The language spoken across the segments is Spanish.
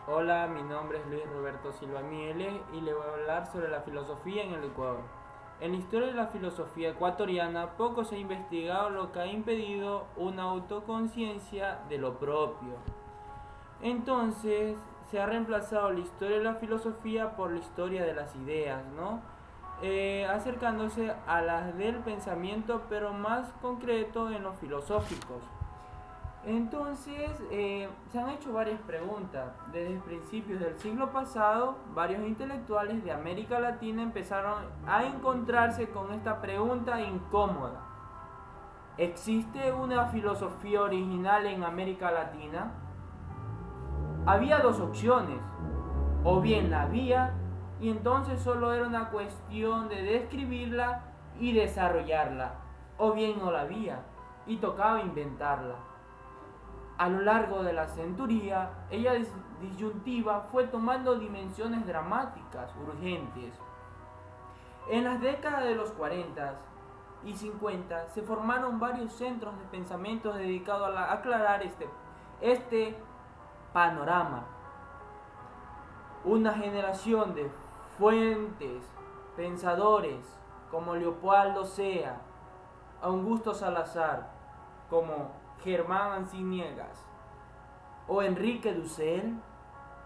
Hola, mi nombre es Luis Roberto Silva Mieles y le voy a hablar sobre la filosofía en el Ecuador. En la historia de la filosofía ecuatoriana poco se ha investigado, lo que ha impedido una autoconciencia de lo propio. Entonces se ha reemplazado la historia de la filosofía por la historia de las ideas, ¿no? Acercándose a las del pensamiento, pero más concreto en los filosóficos. Entonces, se han hecho varias preguntas. Desde principios del siglo pasado, varios intelectuales de América Latina empezaron a encontrarse con esta pregunta incómoda. ¿Existe una filosofía original en América Latina? Había dos opciones. O bien la había, y entonces solo era una cuestión de describirla y desarrollarla. O bien no la había, y tocaba inventarla. A lo largo de la centuria, ella disyuntiva fue tomando dimensiones dramáticas, urgentes. En las décadas de los 40 y 50 se formaron varios centros de pensamiento dedicados a aclarar este panorama. Una generación de fuentes, pensadores como Leopoldo Sea, Augusto Salazar, como Germán Anciniegas o Enrique Dussel,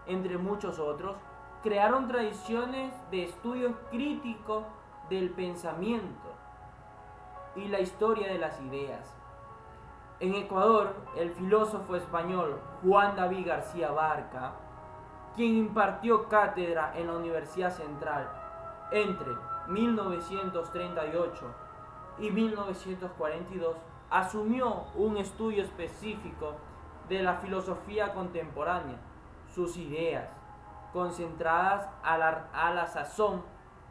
entre muchos otros, crearon tradiciones de estudio crítico del pensamiento y la historia de las ideas. En Ecuador, el filósofo español Juan David García Barca, quien impartió cátedra en la Universidad Central entre 1938 y 1942, asumió un estudio específico de la filosofía contemporánea, sus ideas, concentradas a la sazón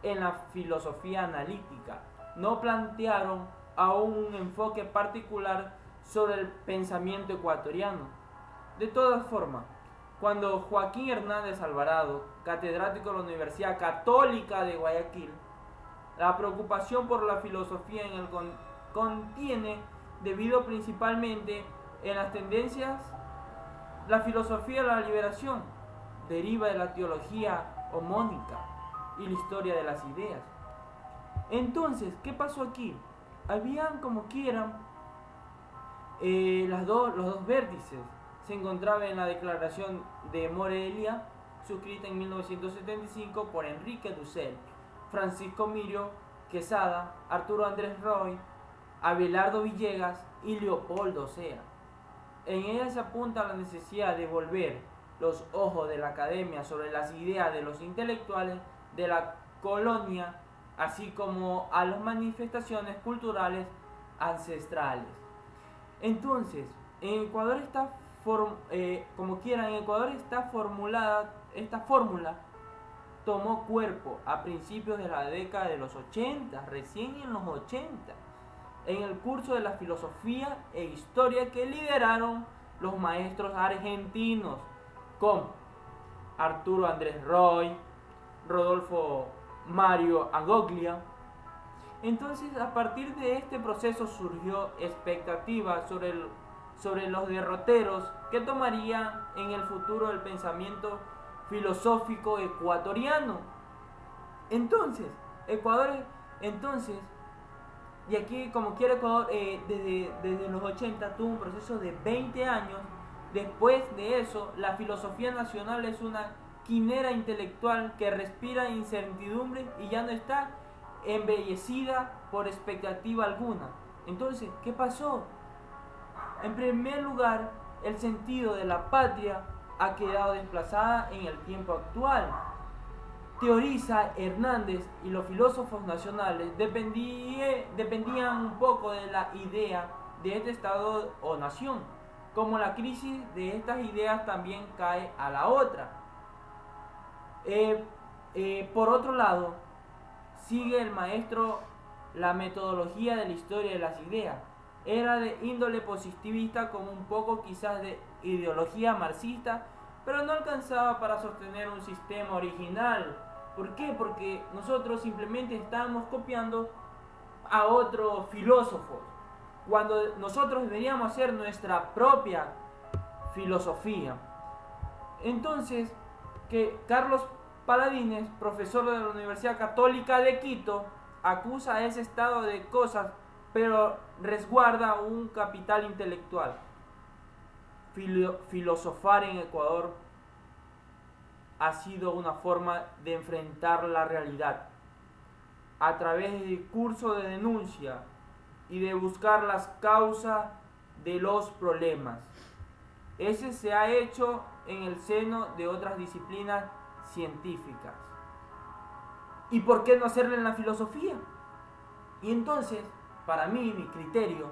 en la filosofía analítica, no plantearon aún un enfoque particular sobre el pensamiento ecuatoriano. De todas formas, cuando Joaquín Hernández Alvarado, catedrático de la Universidad Católica de Guayaquil, la preocupación por la filosofía en el contiene debido principalmente en las tendencias. La filosofía de la liberación deriva de la teología homónica y la historia de las ideas. Entonces, ¿qué pasó aquí? Habían como quieran los dos vértices. Se encontraba en la Declaración de Morelia, suscrita en 1975 por Enrique Dussel, Francisco Mirio Quesada, Arturo Andrés Roy, Abelardo Villegas y Leopoldo Sea. En ella se apunta a la necesidad de volver los ojos de la academia sobre las ideas de los intelectuales de la colonia, así como a las manifestaciones culturales ancestrales. Entonces, en Ecuador está como quieran, en Ecuador está formulada esta fórmula tomó cuerpo a principios de la década de los 80, recién en los 80, en el curso de la filosofía e historia que lideraron los maestros argentinos como Arturo Andrés Roy, Rodolfo Mario Agoglia. Entonces, a partir de este proceso surgió expectativa sobre los derroteros que tomarían en el futuro el pensamiento filosófico ecuatoriano. Entonces, Ecuador, entonces, y aquí como quiera Ecuador, desde los 80 tuvo un proceso de 20 años. Después de eso, la filosofía nacional es una quimera intelectual que respira incertidumbre y ya no está embellecida por expectativa alguna. Entonces, ¿qué pasó? En primer lugar, el sentido de la patria ha quedado desplazada en el tiempo actual. Teoriza Hernández y los filósofos nacionales dependían un poco de la idea de este Estado o nación. Como la crisis de estas ideas también cae a la otra. Por otro lado, sigue el maestro la metodología de la historia de las ideas. Era de índole positivista, como un poco quizás de ideología marxista, pero no alcanzaba para sostener un sistema original. ¿Por qué? Porque nosotros simplemente estábamos copiando a otros filósofos, cuando nosotros deberíamos hacer nuestra propia filosofía. Entonces, que Carlos Paladines, profesor de la Universidad Católica de Quito, acusa ese estado de cosas, pero resguarda un capital intelectual. Filosofar en Ecuador ha sido una forma de enfrentar la realidad a través de discurso de denuncia y de buscar las causas de los problemas. Ese se ha hecho en el seno de otras disciplinas científicas. ¿Y por qué no hacerlo en la filosofía? Y entonces, para mí, mi criterio,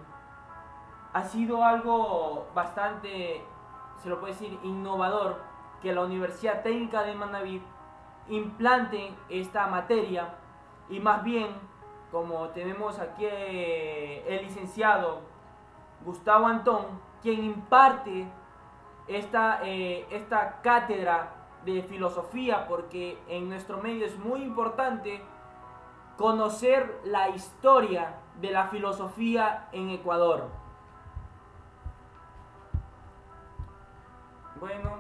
ha sido algo bastante, se lo puede decir, innovador, que la Universidad Técnica de Manabí implante esta materia y más bien, como tenemos aquí el licenciado Gustavo Antón, quien imparte esta cátedra de filosofía, porque en nuestro medio es muy importante conocer la historia de la filosofía en Ecuador. Bueno.